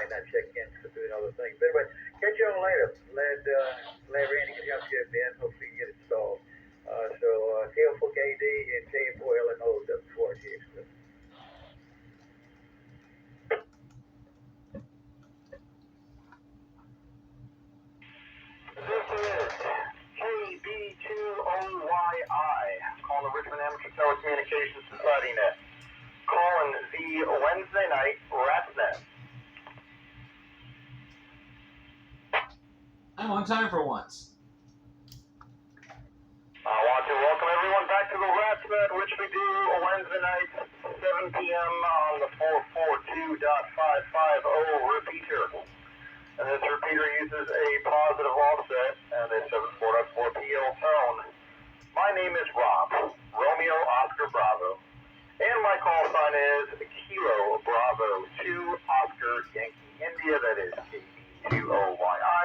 might not check in for doing other things. But anyway, catch you on later. Glad Randy can help you, Ben. Hopefully you get it solved. KO4KD and K4LNO W4GX. This is KB2OYI, calling the Richmond Amateur Telecommunications Society Net. Calling the Wednesday night Rats Net. I'm on time for once. I want to welcome everyone back to the Rats Net, which we do Wednesday night, 7 p.m. on the 442.550 repeater. And this repeater uses a positive offset and a 74.4 PL tone. My name is Rob, Romeo Oscar Bravo. And my call sign is Kilo Bravo 2 Oscar Yankee India, that is KB2OYI.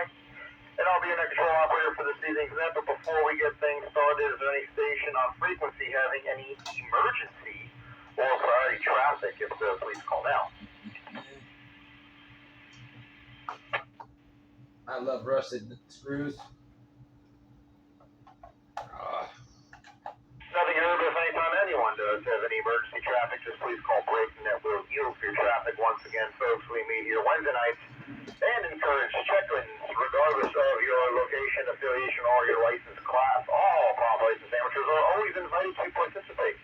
And I'll be an control operator for this evening's event, but before we get things started, is there any station on frequency having any emergency or priority traffic? If so, please call now. I love rusted screws. Nothing heard if anytime anyone does have any emergency traffic, just please call Breaking Net. We'll yield for your traffic. Once again, folks, we meet here Wednesday nights and encourage check-ins regardless of your location, affiliation, or your license class. All prompt licensed amateurs are always invited to participate.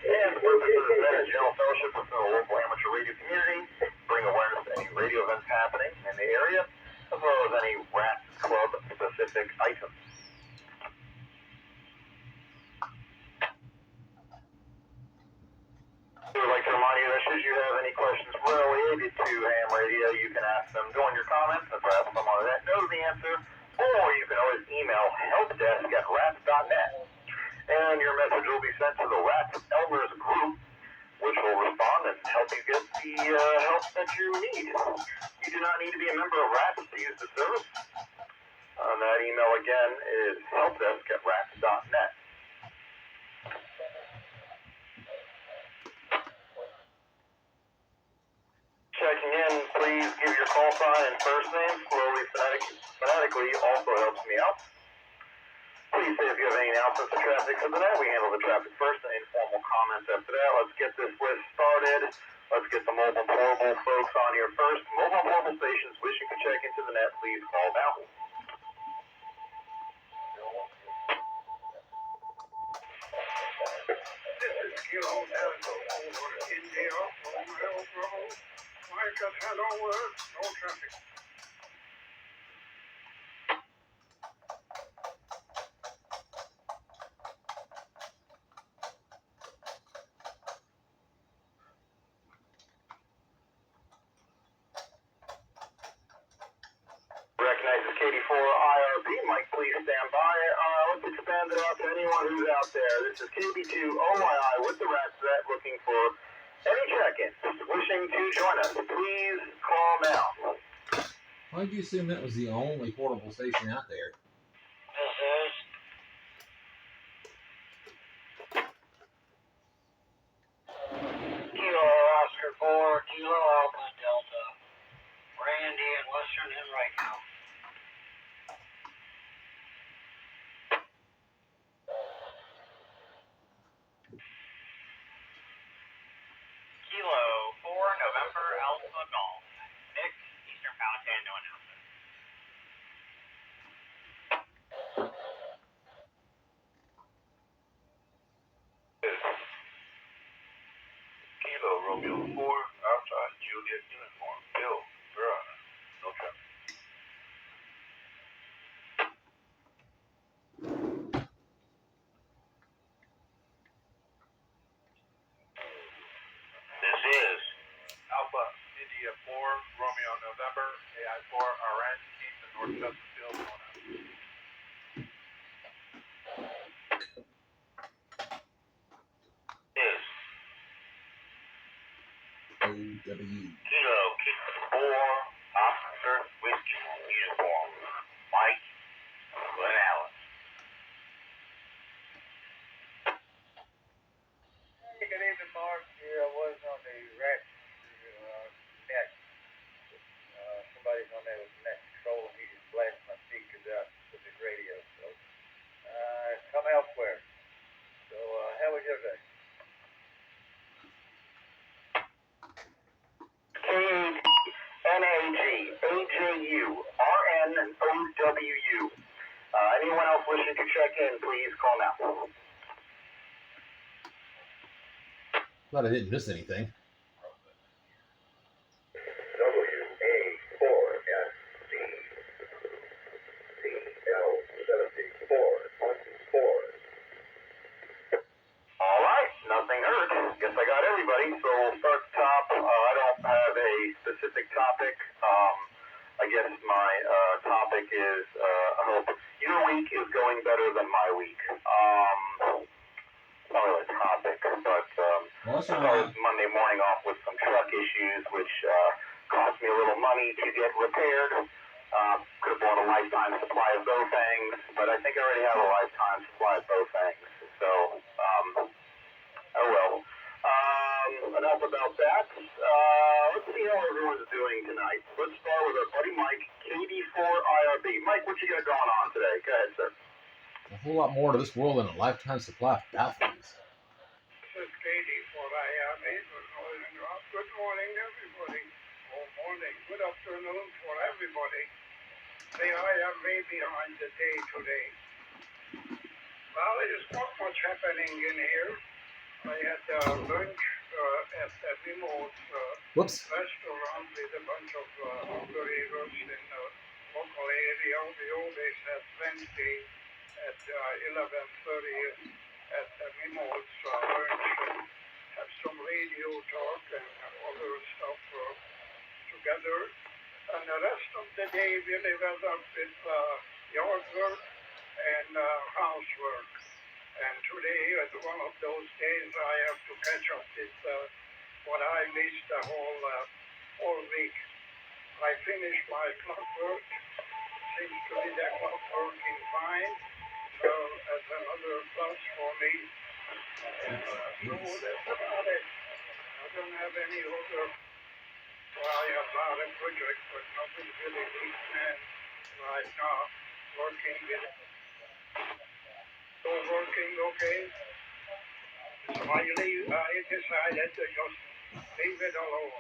And the purpose of this event is general fellowship within the local amateur radio community, bring awareness to any radio events happening in the area, as well as any Rats Club specific items. We would like to remind you that should you have any questions related to ham radio, you can ask them during your comments, and perhaps someone that knows the answer, or you can always email helpdesk@rats.net, and your message will be sent to the Rats Elders group, which will respond and help you get the help that you need. You do not need to be a member of Rats to use the service. That email again is helpdesk@rats.net. Checking in, please give your call sign and first name. Slowly, phonetically also helps me out. Please say if you have any announcements of traffic for the night. We handle the traffic first and informal comments after that. Let's get this list started. Let's get the mobile and portable folks on here first. Mobile and portable stations wishing to check into the net, please call now. This is Kilo Alpha over India, Romeo Bravo. Mike has had over, no traffic. Recognizes KD4 IRB. Mike, please stand by. Let's expand it out to anyone who's out there. This is KB2OYI with the Rats Net looking for any check-ins. Wishing to join us, please call now. Why did you assume that was the only portable station out there? This is Kilo Oscar 4, Kilo Alpha Delta, Randy and Western and Ragchew. Kilo 4 November Alpha Golf. Nick, Eastern Powhatan, no announcement. Kilo Romeo 4 outside Juliet uniform. Bill, Verona, no traffic. This is Alpha India 4, Romeo November, AI 4, RN, East and North Chesterfield, Mona. is OW. Kilo 4 Oscar Whiskey uniform. Mike, Glen Allen. Good evening, Mark. Here I was on the Rat Net. WU. Anyone else wishing to check in, please call now. Glad I didn't miss anything. All right, nothing heard. Guess I got everybody, so we'll start at the top. I don't have a specific topic. I guess my topic is, I hope your week is going better than my week. Not really a topic, but I started Monday morning off with some truck issues, which cost me a little money to get repaired. Could have bought a lifetime supply of Bofang's, but I think I already have a lifetime supply of Bofang's. So, oh well. Enough about that. Let's see how everyone's doing tonight. Let's start with our buddy Mike, KD4IRB. Mike, what you got going on today? Go ahead, sir. A whole lot more to this world than a lifetime supply of Bofang's. This is KD4IRB. Good morning, everybody. Good morning. Good afternoon for everybody. The IRB behind the day today. Well, there's not much happening in here. I had lunch at a remote restaurant with a bunch of operators in the local area. We always have Wednesday at 11:30 at a remote lunch. Have some radio talk and other stuff together. And the rest of the day really went up with yard work and housework. And today is one of those days I have to catch up with what I missed the whole week. I finished my clock work. Seems to be the clock working fine. So that's another plus for me. And so that's about it. I don't have any other. Well, I have a lot of projects, but nothing really big planned right now. Working with it. So working okay. So I decided to just leave it alone.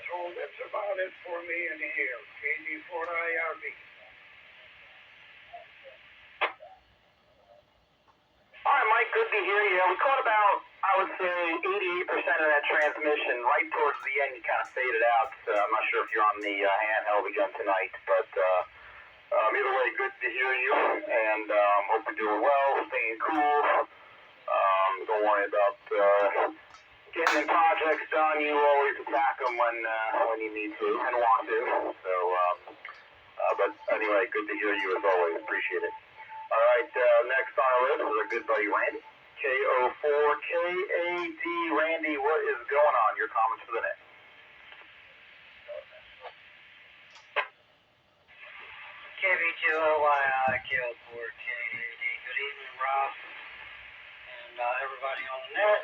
So that's about it for me in here. KD4IRB. All right, Mike, good to hear you. We caught about, I would say, 88% of that transmission. Right towards the end, you kind of faded out. I'm not sure if you're on the handheld again tonight, but either way, good to hear you, and hope you're doing well, staying cool. Don't worry about getting the projects done. You always attack them when you need to and want to. So, but anyway, good to hear you as always. Appreciate it. All right, next on our list is our good buddy Randy. KO4KAD. Randy, what is going on? Your comments for the net. KB2OYI, KO4KAD. Good evening, Rob, and everybody on the net.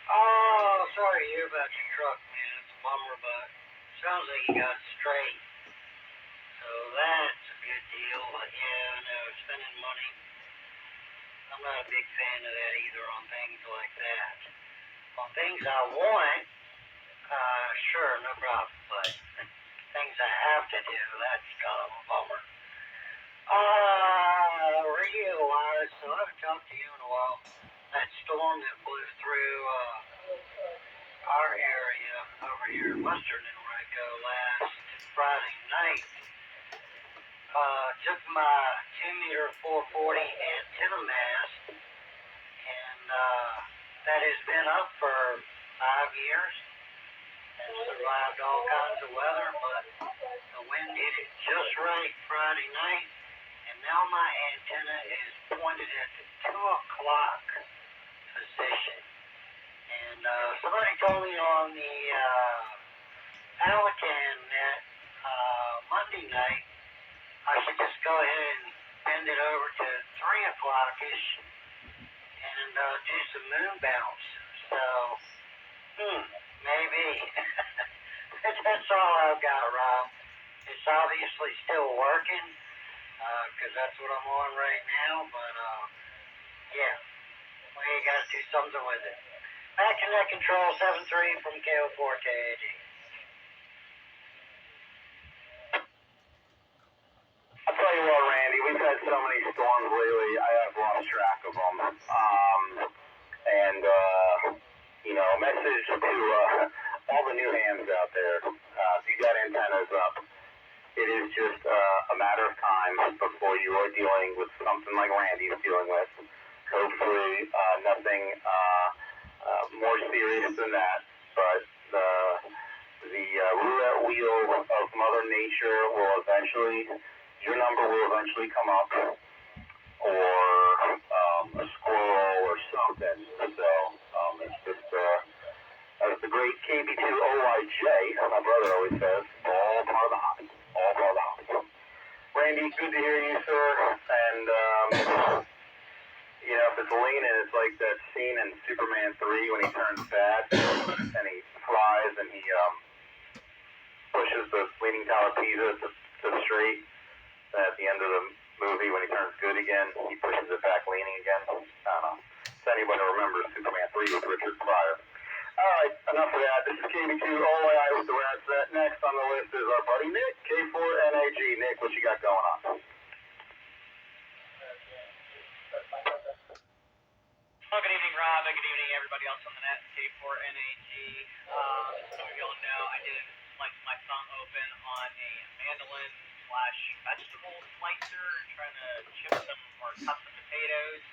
Oh, sorry to hear about your truck, man. It's a bummer, but sounds like you got it straight. So that's a good deal. But yeah, I know, spending money. I'm not a big fan of that either on things like that. On things I want, sure, no problem. But things I have to do, that's kind of a bummer. Radio-wise, so I haven't talked to you in a while. That storm that blew through our area over here in Western Enrico last Friday night took my 2-meter 440 antenna mast, and that has been up for 5 years and survived all kinds of weather, but the wind hit it just right Friday night, and now my antenna is pointed at the 2 o'clock position. And somebody told me on the Pelican net Monday night I should just go ahead and bend it over to 3 o'clock-ish and do some moon bounce. So, maybe. That's all I've got, Rob. It's obviously still working, because that's what I'm on right now, but, yeah, we got to do something with it. Back in that control, 7-3 from KO4KAD. message to all the new hams out there. If you got antennas up, it is just a matter of time before you are dealing with something like Randy's dealing with. Hopefully, nothing more serious than that. But the roulette wheel of Mother Nature will eventually, your number will eventually come up, or a squirrel or something. So it's just, as the great KB2OYJ, my brother always says, all part of the hobby. All part of the hobby. Randy, good to hear you, sir. And, you know, if it's leaning, it's like that scene in Superman 3 when he turns bad and he flies and he pushes the Leaning Tower of Pisa to the straight. And at the end of the movie, when he turns good again, he pushes it back leaning again. I don't know. If anybody remembers Superman 3 with Richard Pryor. All right, enough of that. This is KB2OI with the Rat Set. Next on the list is our buddy Nick, K4NAG. Nick, what you got going on? Well, good evening, Rob, and good evening, everybody else on the net, K4NAG. Some of y'all know I did slice my thumb open on a mandolin/vegetable slicer, trying to chip some or cut some potatoes.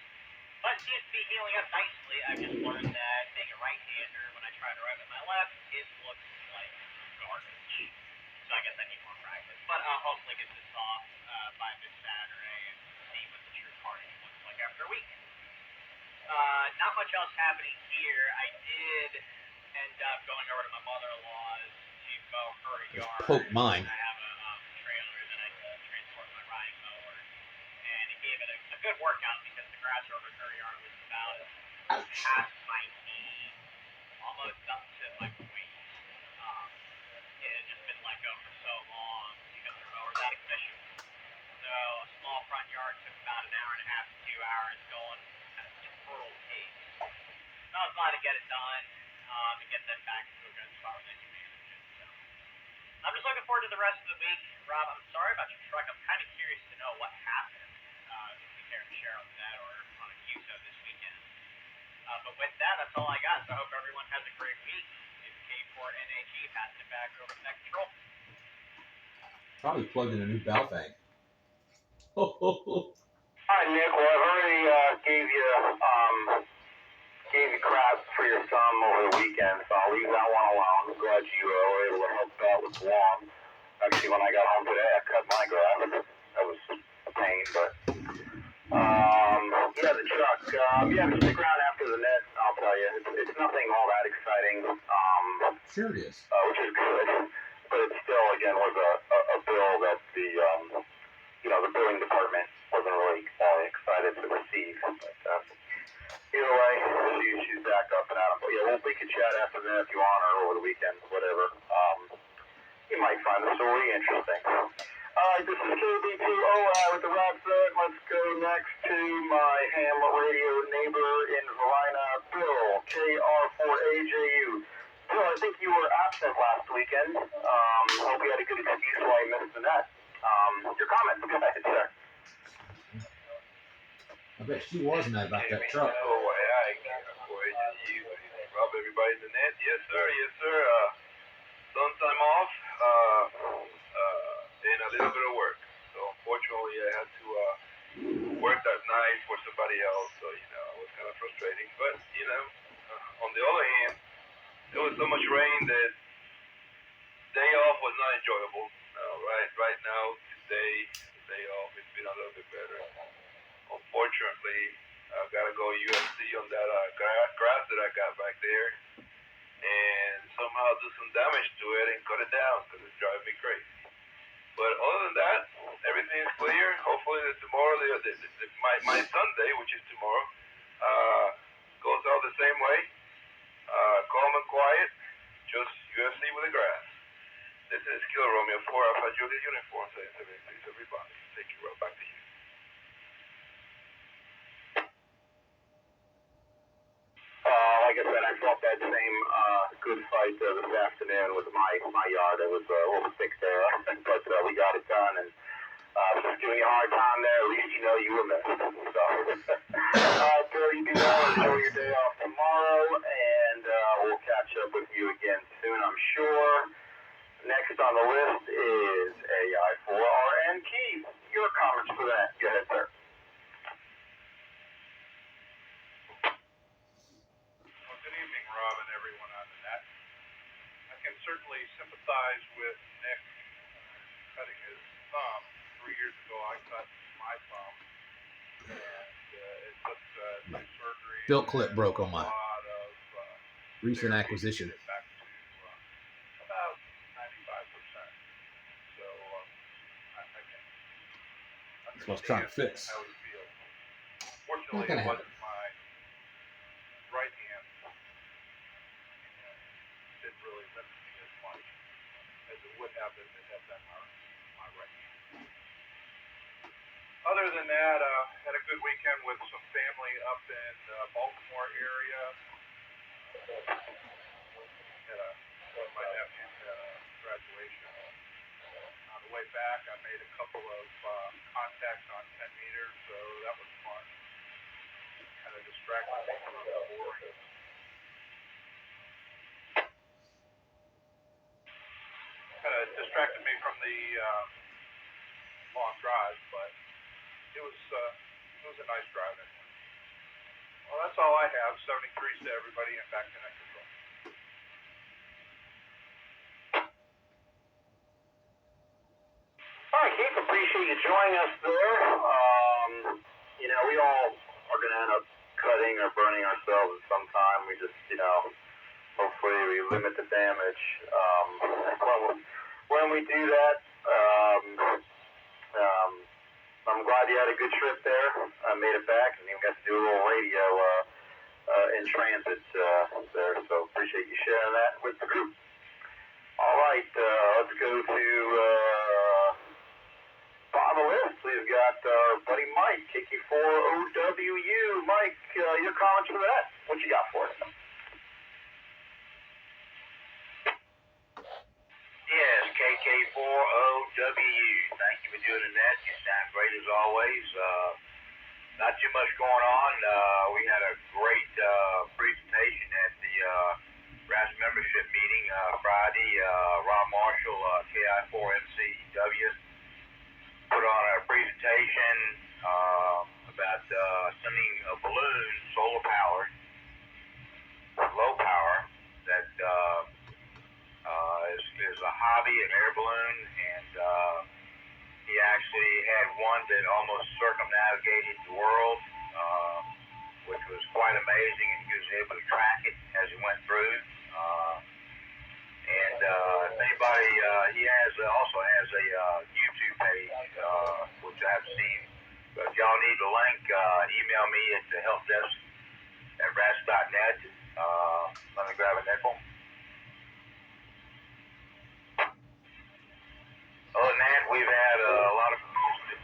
But it seems to be healing up nicely. I've just learned that being a right-hander, when I try to write with my left, it looks like garbage. So I guess I need more practice. But I'll hopefully get this off by this Saturday and see what the true carnage looks like after a week. Not much else happening here. I did end up going over to my mother-in-law's to mow her yard. Poke mine. I have a trailer that I can transport my riding mower, and it gave it a good workout because the grass over her yard was about past my knee, almost up to my waist. It had just been let go for so long because her mower's out of commission. So a small front yard took about an hour and a half to 2 hours going at a total pace. So I was glad to get it done and get that back to a good spot where they can manage it. So I'm just looking forward to the rest of the week. Rob, I'm sorry about your truck. I'm kind of curious to know what happened. If you care to share on that or on a QSO this weekend. But with that, that's all I got. So I hope everyone has a great week. It's K4NAG passing it back over to next control. Probably plugged in a new Balfang. All right, Nick. Well, I've already gave you crap for your thumb over the weekend, so I'll leave that one alone. I'm glad you were able to help out with the lawn. Actually, when I got home today, I cut my grass. That was a pain, but yeah, the truck. Yeah, stick around after the net. I'll tell you, it's nothing all that exciting. Sure it is. Which is good, but it still, again, was a bill that the the billing department wasn't really excited to receive. But either way, she's back up and out. But yeah, we can chat after that if you want, or over the weekend, whatever. You might find the story interesting. All right, this is KB2OI with the Rat Set. Let's go next to my ham radio neighbor in Valina, Bill, KR4AJU. Bill, I think you were absent last weekend. Hope you had a good excuse why you missed the net. Your comments, go ahead, sir. I bet she was mad about that truck. Rob, everybody in the net. Yes, sir. Yes, sir. Some time off and a little bit of work. So unfortunately, I had to work that night for somebody else. So it was kind of frustrating. But on the other hand, there was so much rain that day off was not enjoyable. Right now, today, the day off, it's been a little bit better. Unfortunately, I've got to go UFC on that grass that I got back there and somehow do some damage to it and cut it down because it's driving me crazy. But other than that, everything is clear. Hopefully tomorrow, my Sunday, which is tomorrow, goes out the same way. Calm and quiet, just UFC with the grass. This is Kilo Romeo 4 Alpha Juliet Uniform 776, everybody. Thank you, Rob. Back to you. Like I said, I fought that same good fight this afternoon with my yard. It was a little thick there, but we got it done. And just giving you a hard time there. At least you know you were missed. So, Bill, you be well. Enjoy your day off tomorrow, and we'll catch sure. Next on the list is AI4RN. Keith, your comments for that. Go ahead, sir. Well, good evening, Rob, and everyone on the net. I can certainly sympathize with Nick cutting his thumb. 3 years ago, I cut my thumb, and it took some surgery. Built clip broke on my a lot of recent therapy to acquisition. get it back to about 95%. So I can That's what I was trying to understand fix. how he feels. Not Fortunately, gonna it happen. wasn't my right hand. It didn't really limit me as much as it would have if it had been my right hand. Other than that, had a good weekend with some family up in Baltimore area. One of my nephews had a graduation. On the way back, I made a couple of contacts on 10 meters, so that was fun. Kind of distracted me from the boring. Kind of distracted me from the long drive, but it was a nice drive anyway. Well, that's all I have. 73s to everybody, and back to net control. All right, Keith, appreciate you joining us there. We all are going to end up cutting or burning ourselves at some time. We just, hopefully we limit the damage. When we do that, I'm glad you had a good trip there. I made it back and even got to do a little radio in transit there, so appreciate you sharing that with the group. All right, let's go to bottom of the list. We've got our buddy Mike, KK4OWU. Mike, your comments for that? What you got for us? Yes, KK4OWU. Thank you for doing that. You sound great as always. Not too much going on. We had a great presentation at the RAS membership meeting Friday. Rob Marshall, KI4MCW, put on a presentation about sending a balloon, solar powered, low power, that is a hobby, an air balloon, and he actually had one that almost circumnavigated the world, which was quite amazing, and he was able to track it as he went through. If anybody, he also has a YouTube page, which I haven't seen. But if y'all need the link, email me at the help desk at ras.net. Let me grab a nickel. Other than that, we've had a lot of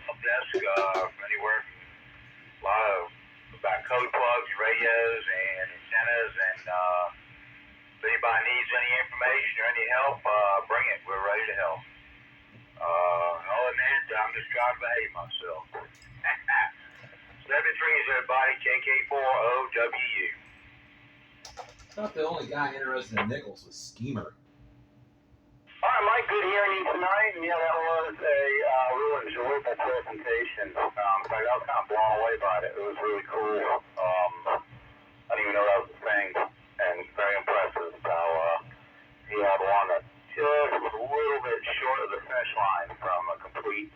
help desk, anywhere from a lot of about code plugs, radios, and antennas, and if anybody needs any information or any help, bring it. We're ready to help. Other than that, I'm just trying to behave myself. 73s, everybody. KK4OWU. I thought the only guy interested in nickels was Schemer. All right, Mike, good hearing you tonight. And yeah, that was a real enjoyable presentation. In fact, I was kind of blown away by it. It was really cool. I didn't even know that was a thing. And very impressive how he had one that just was a little bit short of the finish line from a complete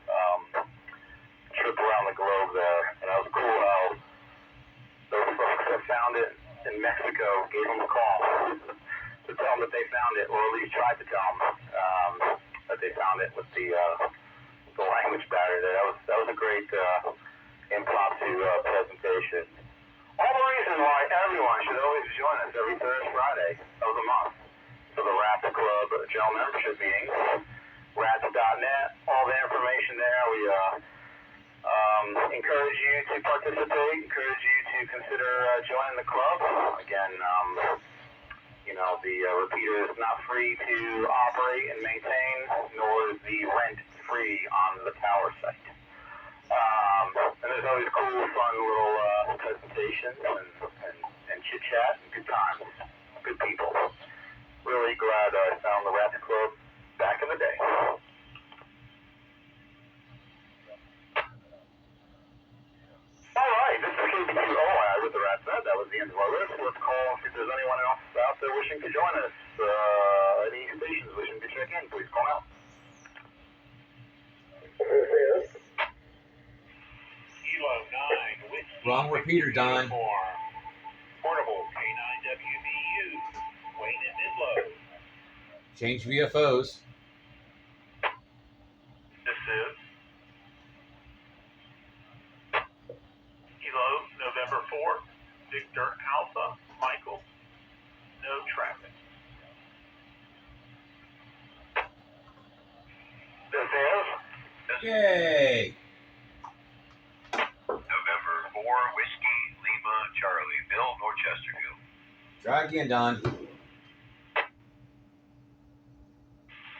trip around the globe there. And that was cool how those folks that found it in Mexico gave him a call to tell them that they found it, or at least tried to tell them that they found it with the language barrier there. That was a great impromptu presentation. All the reason why everyone should always join us every third Friday of the month for the Rats Club General Membership meeting. Rats.net, all the information there. We encourage you to participate, encourage you to consider joining the club. Again, the repeater is not free to operate and maintain, nor is the rent free on the tower site. And there's always cool, fun little presentations and chit-chat and good times, good people. Really glad I found to join us. Any stations wishing to check in, please call out. Kilo 9, Whiskey. Wrong repeater, Don. Uniform. Portable K9WVU. Wayne and Midlow. Change VFOs. This is Kilo November 4, Victor Alpha, Michael. No traffic. This is Yay! November 4, Whiskey, Lima, Charlie, Bill, Norchesterfield. Try again, Don.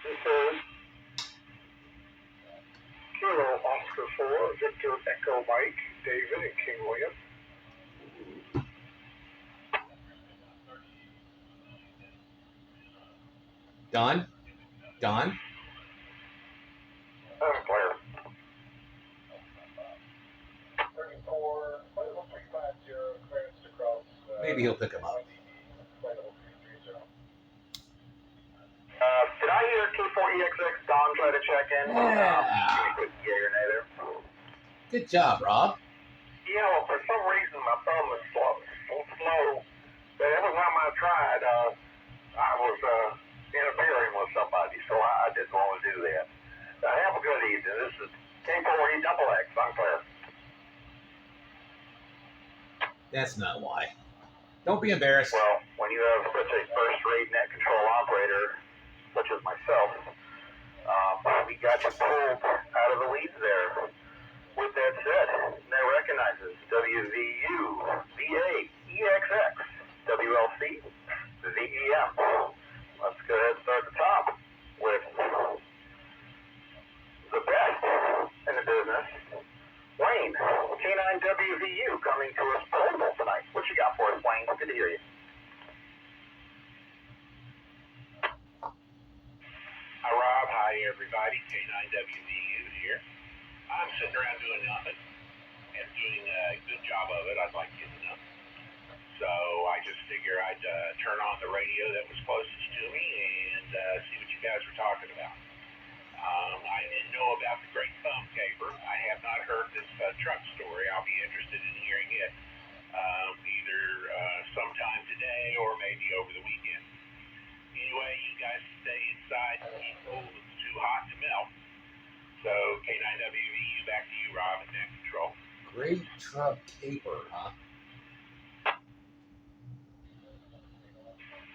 This is Kilo Oscar 4, Victor Echo Mike, David, and King William. Don? Don? Clear. 34, 350, clearance to cross. Maybe he'll pick him up. Did I hear K4EXX Don try to check in? Yeah. Give me a quick yay or nay there. Good job, Rob. Yeah, well, for some reason my thumb is so slow that every time I tried, I was interfering with somebody, so I didn't want to do that. Have a good evening. This is K4EXX. I'm clear. That's not why. Don't be embarrassed. Well, when you have such a first-rate net control operator, such as myself, we got you pulled out of the weeds there. With that said, net recognizes WVU, VA, EXX, WLC, VEM. Let's go ahead and start at the top with the best in the business, Wayne, K9WVU, coming to us portable tonight. What you got for us, Wayne? Good to hear you. Hi, Rob. Hi, everybody. K9WVU here. I'm sitting around doing nothing and doing a good job of it. I'd like you to know. So I just figure I'd turn on the radio that was closest to me and see what you guys were talking about. I didn't know about the Great Thumb Caper. I have not heard this truck story. I'll be interested in hearing it either sometime today or maybe over the weekend. Anyway, you guys stay inside and keep cool. It's too hot to melt. So K9WVU, back to you, Rob, and net control. Great truck caper, huh?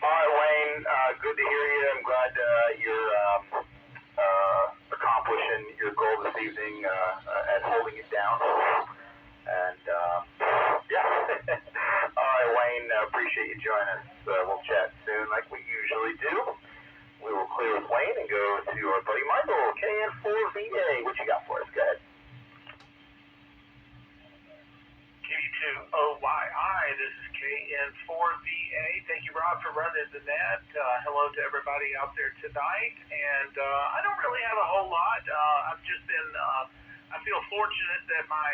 All right, Wayne, good to hear you. I'm glad you're accomplishing your goal this evening at holding it down. And, yeah. All right, Wayne, appreciate you joining us. We'll chat soon like we usually do. We will clear with Wayne and go to our buddy Michael, KN4VA. What you got for us? Go ahead. KV2OYI, this is KN4VA. Thank you, Rob, for running the net. Hello to everybody out there tonight. And I don't really have a whole lot. I've just been, I feel fortunate that my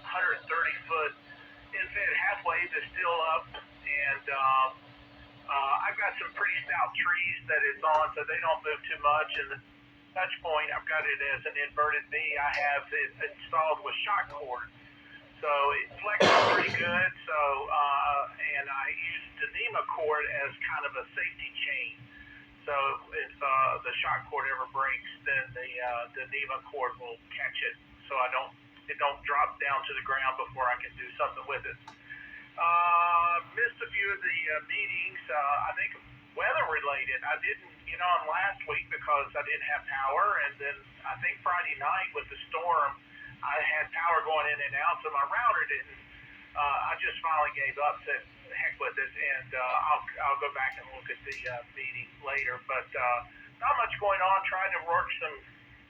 130-foot infant half wave is still up. And I've got some pretty stout trees that it's on, so they don't move too much. And the touch point, I've got it as an inverted V. I have it installed with shock cord. So it flexes pretty good. So, and I use the NEMA cord as kind of a safety chain. So if the shock cord ever breaks, then the NEMA cord will catch it, so it don't drop down to the ground before I can do something with it. Missed a few of the meetings. I think weather related. I didn't get on last week because I didn't have power, and then I think Friday night with the storm, I had power going in and out, so my router didn't. I just finally gave up, said heck with it, and I'll go back and look at the meeting later. But not much going on. Tried to work some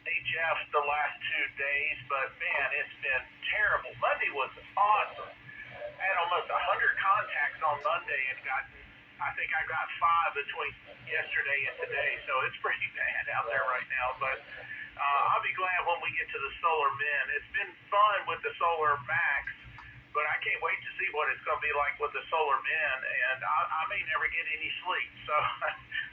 HF the last 2 days, but man, it's been terrible. Monday was awesome. I had almost 100 contacts on Monday and I think I got 5 between yesterday and today, so it's pretty bad out there right now. But I'll be glad when we get to the Solar Min. It's been fun with the Solar Max, but I can't wait to see what it's going to be like with the solar bin, and I may never get any sleep. So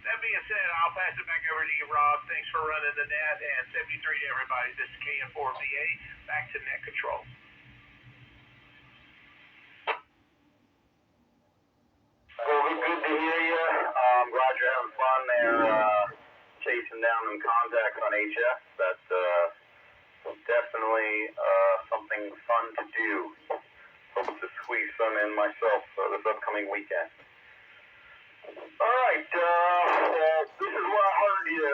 that being said, I'll pass it back over to you, Rob. Thanks for running the net, and 73 to everybody. This is KN4VA. Back to net control. Well, good to hear you. I'm glad you're having fun there, chasing down them contacts on HF. That's definitely something fun to do. Hope to squeeze some in myself this upcoming weekend. All right, well, this is what I heard you,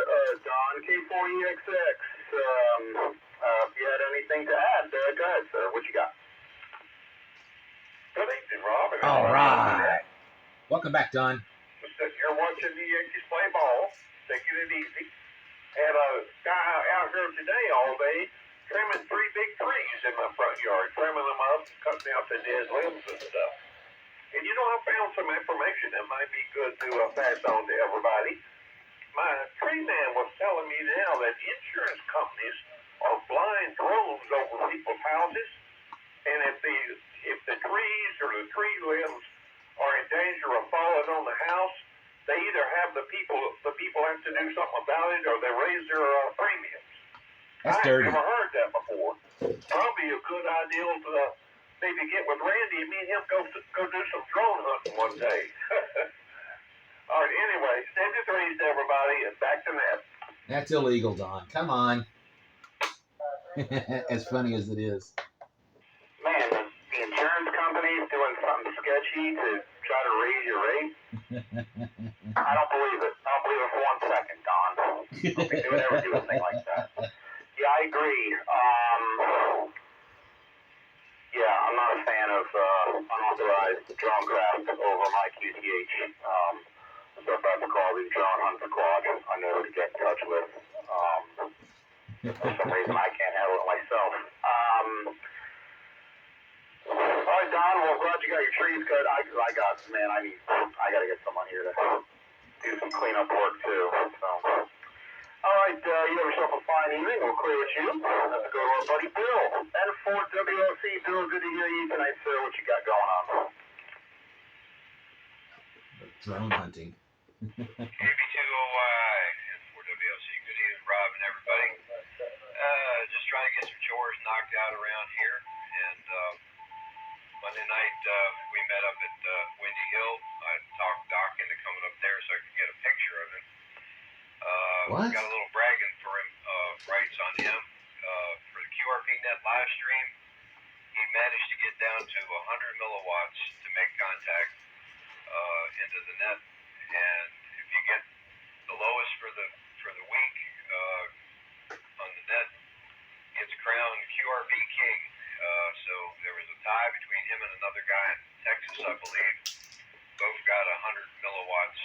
Don, K4EXX. If you had anything to add, go ahead, sir. What you got? Good evening, Rob. All right. Welcome back, Don. Just sitting here watching the Yankees play ball, taking it easy. Had a guy out here today all day trimming 3 big trees in my front yard, trimming them up, cutting out the dead limbs and stuff. And you know, I found some information that might be good to pass on to everybody. My tree man was telling me now that insurance companies are flying drones over people's houses, and if the trees or the tree limbs are in danger of falling on the house, they either have the people have to do something about it, or they raise their premiums. That's dirty. I've never heard that before. Probably a good idea to maybe get with Randy and me and him go do some drone hunting one day. All right, anyway, 73s to everybody, and back to net. That's illegal, Don. Come on. As funny as it is. Man, the insurance company's doing something sketchy to try to raise your rate? I don't believe it. I don't believe it for 1 second, Don. I don't think they would ever do a thing like that. Yeah, I agree. Yeah, I'm not a fan of unauthorized drone craft over my QTH. So if I have to call the drone hunter squad, I know who to get in touch with. For some reason, I can't handle it myself. All right, Don. Well, glad you got your trees cut. I gotta get someone here to do some cleanup work too. So, all right, you have yourself a fine evening. We'll clear with you. Let's go to our buddy Bill. N4WLC. Bill, good to hear you tonight, sir. What you got going on? Drone hunting. KB2OY and 4WLC. Good evening, Rob and everybody. Just trying to get some chores knocked out around here. And Monday night we met up at Windy Hill. I talked Doc into coming up there so I could get a picture of him. What? Got a little bragging for him, rights on him. For the QRP net live stream, he managed to get down to 100 milliwatts to make contact into the net. And if you get the lowest for the week on the net, gets crowned QRP king. So there was a tie between him and another guy in Texas, I believe. Both got 100 milliwatts,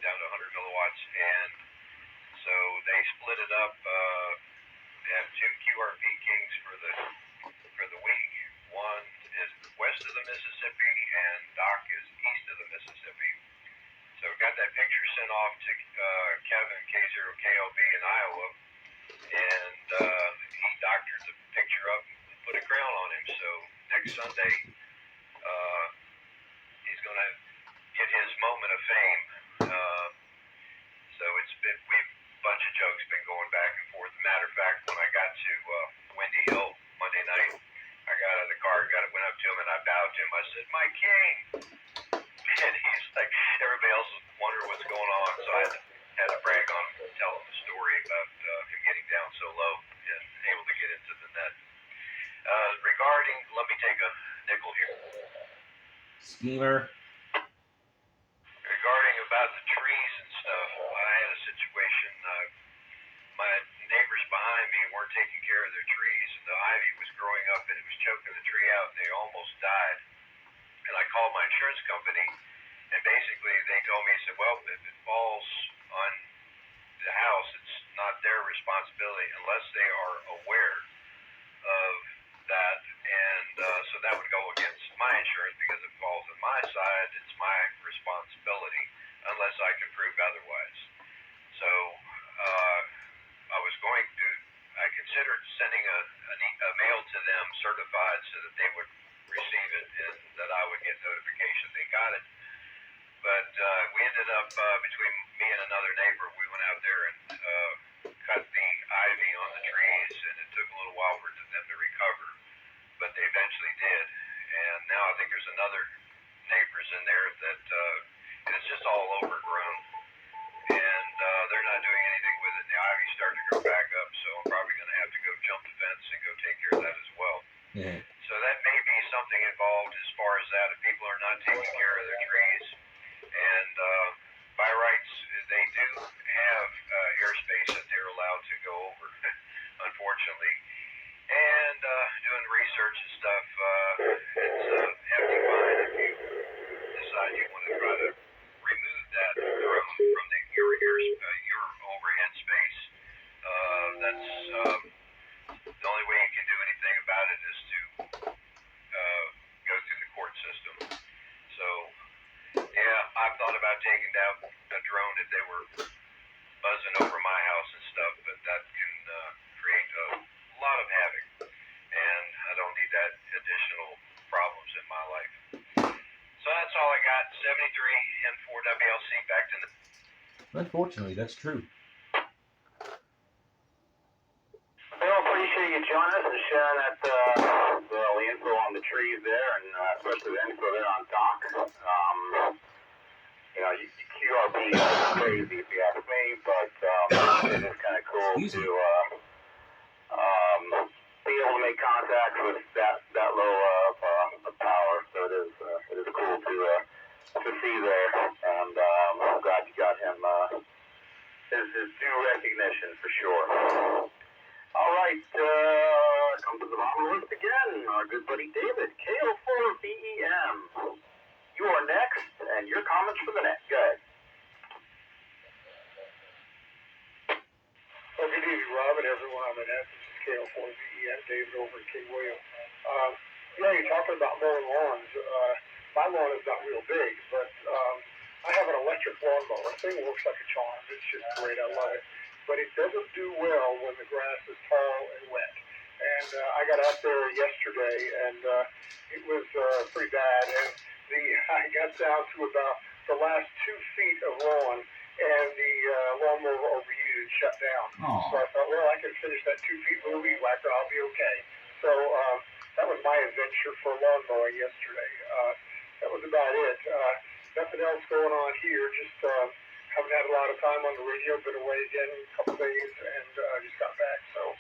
down to 100 milliwatts, and so they split it up. They have 2 QRP kings for the week. One is west of the Mississippi, and Doc is east of the Mississippi. So we got that picture sent off to Kevin K0KOB in Iowa, and he doctored the picture up and put a crown on him. So next Sunday, he's going to get his moment of fame. So it's been, a bunch of jokes been going back and forth. Matter of fact, when I got to Windy Hill Monday night, I got out of the car, went up to him, and I bowed to him. I said, "My king." And he's like, everybody else was wondering what's going on, so I had to brag on him and tell him the story about him getting down so low and able to get into the net. Regarding, let me take a nickel here. Schemer. Regarding about the trees and stuff, I had a situation. My neighbors behind me weren't taking care of their trees, and the ivy was growing up and it was choking the tree out, and they almost died. And I called my insurance company, and basically they told me, said, well, if it falls on the house, it's not their responsibility unless they are aware of that. And so that would go against my insurance because it falls on my side. It's my responsibility unless I can prove otherwise. So I considered sending a mail to them certified so that they would receive it in up between me and another neighbor. We went out there and cut the ivy on the trees, and it took a little while for them to recover, but they eventually did. And now I think there's another neighbors in there that and it's just all overgrown, and they're not doing anything with it. The ivy's starting to grow back up, so I'm probably going to have to go jump the fence and go take care of that as well. Yeah. So that may be something involved as far as that. If people are not taking care of their trees, and by rights, they do have airspace that they're allowed to go over, unfortunately. And doing research and stuff, it's a hefty fine if you decide you want to try to remove that drone from your overhead space. That's the only way you can do anything about it is to go through the court system. So, yeah, I've thought about taking down a drone if they were buzzing over my house and stuff, but that can create a lot of havoc, and I don't need that additional problems in my life. So that's all I got. 73 and 4 WLC back to the... Unfortunately, that's true. Bill, appreciate you joining us and sharing that the info on the trees there, and especially the info there on Doc. You know, QRP is crazy if you ask me, but it is kind of cool to be able to make contact with that low of power. So it is cool to see there, and I'm glad you got him his due recognition for sure. All right, come to the bottom of the list again. Our good buddy David, KO4BEM. You are next, and your comments for the net. Go ahead. Well, good evening, Rob, and everyone on the net. This is KO4BEM, David over at King William. Yeah, you're talking about mowing lawns. My lawn is not real big, but I have an electric lawnmower. The thing works like a charm. It's just great. I love it. But it doesn't do well when the grass is tall and wet. And I got out there yesterday, and it was pretty bad. And I got down to about the last 2 feet of lawn, and the lawnmower overheated and shut down. Aww. So I thought, well, I can finish that 2 feet with a weed whacker. I'll be okay. So that was my adventure for lawn mowing yesterday. That was about it. Nothing else going on here. Just haven't had a lot of time on the radio. Been away again a couple days, and just got back. So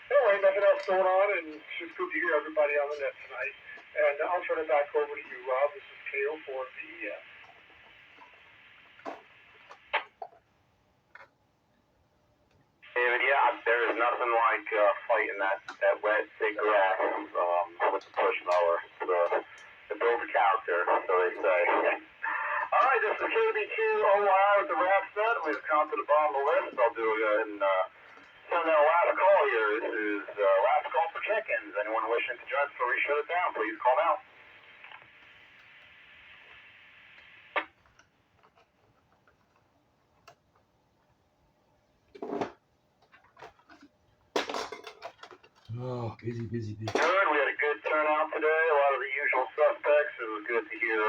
anyway, nothing else going on, and it's just good to hear everybody on the net tonight. And I'll turn it back over to you, Rob. This is KO4BEM. David, yeah, there is nothing like fighting that wet, thick grass with the push mower. It builds a character, so they say. All right, this is KB2OY with the wrap set. We've come to the bottom of the list. I'll do it and send out a last call here. This is last call for check-ins. Anyone wishing to join before we shut it down, please call now. Oh, busy. Good. We had a good turnout today. A lot of the usual suspects. It was good to hear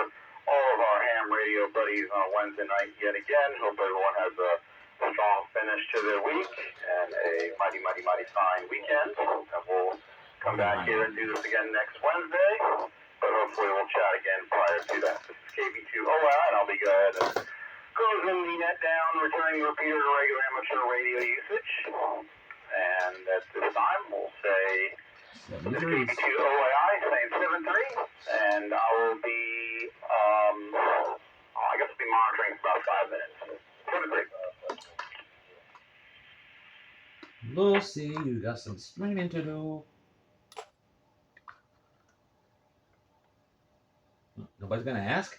all of our ham radio buddies on Wednesday night yet again. Hope everyone has a strong finish to their week and a mighty fine weekend. And we'll come back here and do this again next Wednesday. But hopefully we'll chat again prior to that. This is KB2OI, and I'll be good. Closing the net down, returning the repeater to regular amateur radio usage. And at this time, we'll say KB2OI, saying 7-3, and I will be, I guess I'll be monitoring for about 5 minutes. 7-3. Lucy, you got some screaming to do. Nobody's gonna ask?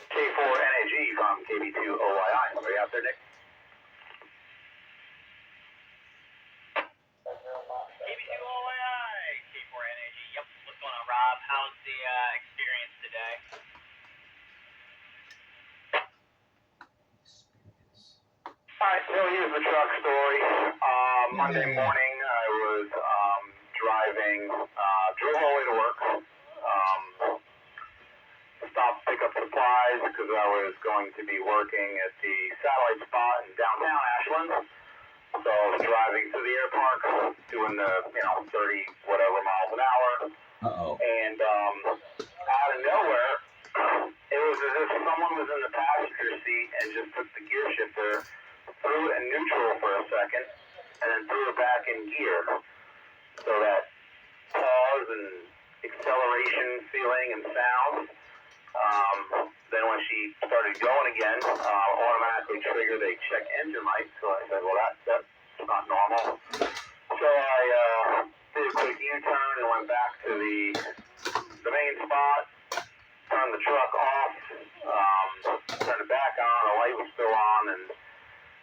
K4NAG from KB2OII. Somebody out there, Nick? KB2OI, K4NAG. Yep, what's going on, Rob? How's the experience today? Alright, so here's the truck story. Monday morning, I was driving, drove all the way to work. Stopped to pick up supplies because I was going to be working at the satellite spot in downtown Ashland. So I was driving to the air park, doing the 30 whatever miles an hour. And out of nowhere, it was as if someone was in the passenger seat and just took the gear shifter, threw it in neutral for a second, and then threw it back in gear. So that pause and acceleration feeling and sound. Then when she started going again, automatically triggered a check engine light. So I said, well, that's not normal. So I did a quick U-turn and went back to the main spot, turned the truck off, turned it back on, the light was still on, and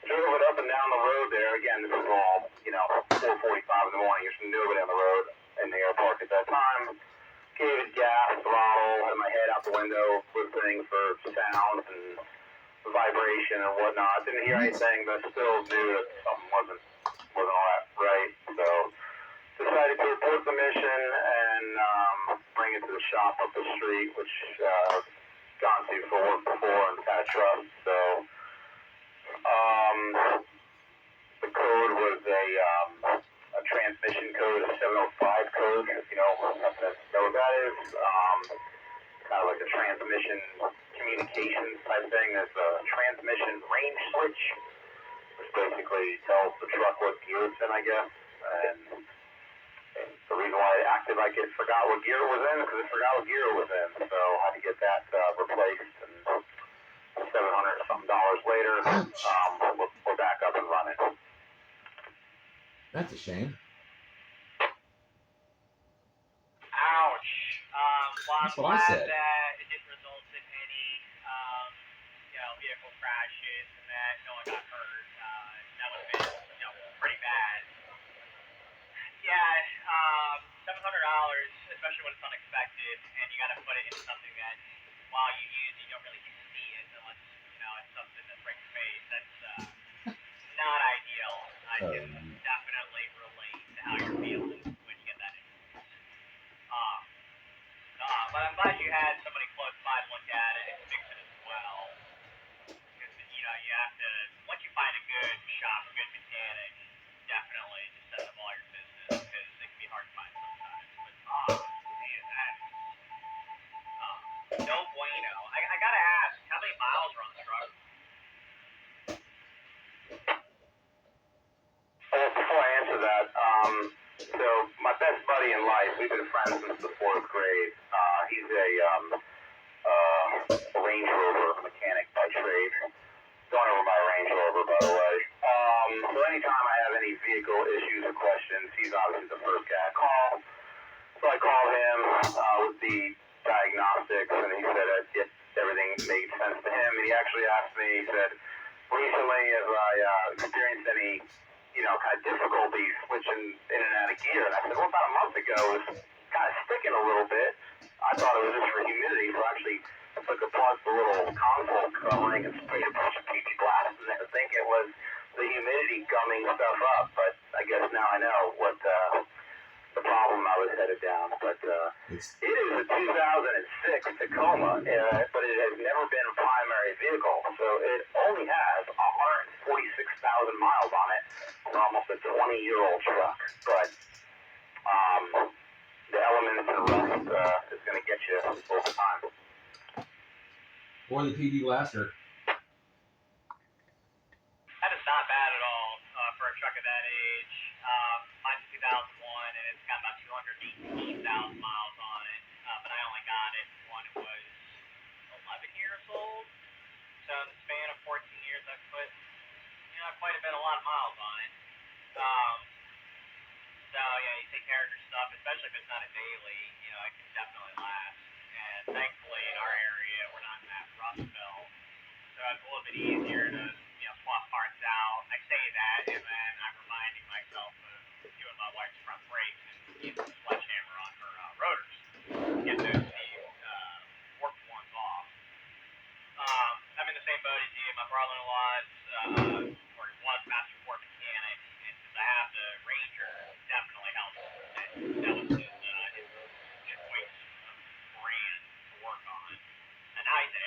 drove it up and down the road there. Again, this was all, 4:45 in the morning. There's nobody on the road in the airport at that time. Gave it gas, throttle, had my head out the window, listening for sounds and vibration and whatnot. Didn't hear anything, but still knew that something wasn't all that right. So decided to report the mission and bring it to the shop up the street, which I've gone to for work before and kind of trust. So the code was a transmission code, a 705 code, if you know what that is. Kind of like a transmission communications type thing. There's a transmission range switch, which basically tells the truck what gear it's in, I guess. And the reason why it acted like it forgot what gear it was in, because it forgot what gear it was in. So I had to get that replaced, and $700-something later, we're back up and running. That's a shame. Ouch. Well, That's I'm what I glad said. that it didn't result in any, vehicle crashes and that no one got hurt. That would have been, pretty bad. Yeah, $700, especially when it's unexpected, and you got to put it into something that, while you use, you don't really see it unless, it's something that's right in your face. That's not ideal. I can definitely relate to how you're feeling when you get that news. But I'm glad you had somebody close by to look at it and fix it as well. Because, you have to, once you find a good shop, a good mechanic, definitely just send them all your business, because it can be hard to find sometimes. But, man, that's no bueno. I gotta ask, how many miles are on the truck? Well, before I answer that, so my best buddy in life, we've been friends since the 4th grade. He's a Range Rover mechanic by trade. Don't ever buy a Range Rover, by the way. So anytime I have any vehicle issues or questions, he's obviously the first guy I call. So I called him with the diagnostics, and he said that everything made sense to him. And he actually asked me, he said, recently, have I experienced any kind of difficulty switching in and out of gear? And I said, well, about a month ago, it was kind of sticking a little bit. I thought it was just for humidity, so actually I took apart the little console covering and sprayed a bunch of PV blasts in there, thinking it was the humidity gumming stuff up. But I guess now I know what the problem I was headed down. But it is a 2006 Tacoma, but it has never been a primary vehicle, so it only has 146,000 miles on it. It's almost a 20-year-old truck, but the elements and rust is going to get you over time. Or the PD blaster. That is not bad at all for a truck of that age. Mine's 2001, and it's got about 218,000 miles on it, but I only got it when it was 11 years old. So in the span of 14 years, I've put, quite a lot of miles on it. So yeah, you take care of your stuff, especially if it's not a daily, it can definitely last. And thankfully in our area, we're not in that rust belt, so it's a little bit easier to, swap parts out. I say that, and then I'm reminding myself of doing my wife's front brakes and using the sledgehammer on her rotors, get those warped ones off. I'm in the same boat as you. My brother-in-law's or was master sport mechanic, and since I have the Ranger, it definitely helps. That was his choice of brand to work on. And now he's an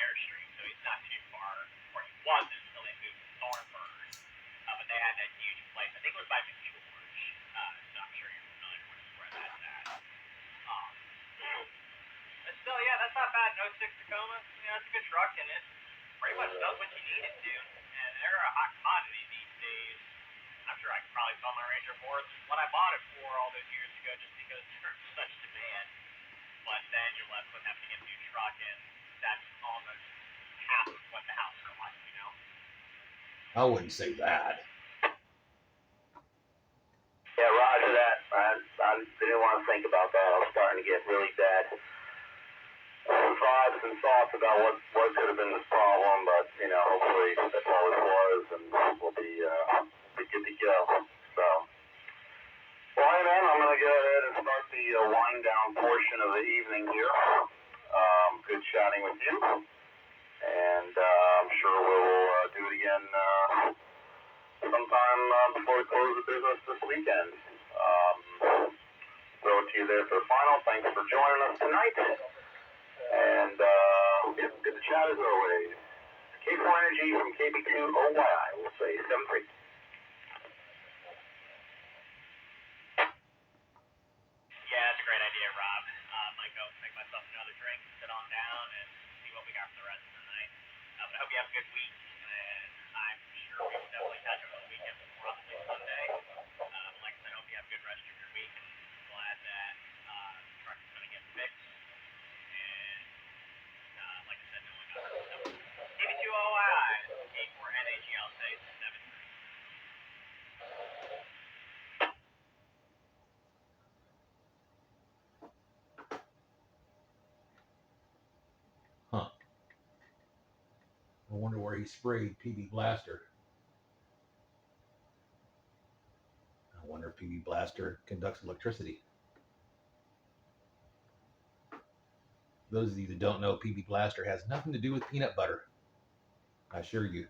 worth what I bought it for all those years ago, just because there's such demand. But then you're left with having to get a new truck, and that's almost half of what the house costs, you know? I wouldn't say that. Yeah, roger that. I didn't want to think about that. I was starting to get really bad vibes and thoughts about what could have been this problem, but, you know, hopefully that's all it was, and we'll be good to go. So, well, hey, man, I'm going to go ahead and start the wind down portion of the evening here. Good chatting with you, and I'm sure we'll do it again sometime before we close the business this weekend. Throw it to you there for the final. Thanks for joining us tonight. And yeah, good to chat as always. K4 Energy from KB2 OYI. We'll say 7-3. Yeah, it's a great idea, Rob. Might go make myself another drink, sit on down, and see what we got for the rest of the night. But I hope you have a good week, and I'm sure we will definitely catch up on the weekend, probably Sunday. Like I said, I hope you have a good rest of your week, and glad that the truck is going to get fixed. And like I said, no one got hurt. KB2 OI, K4 NAG, I'll say 7-3. Huh. I wonder where he sprayed PB Blaster. I wonder if PB Blaster conducts electricity. Those of you that don't know, PB Blaster has nothing to do with peanut butter. I assure you.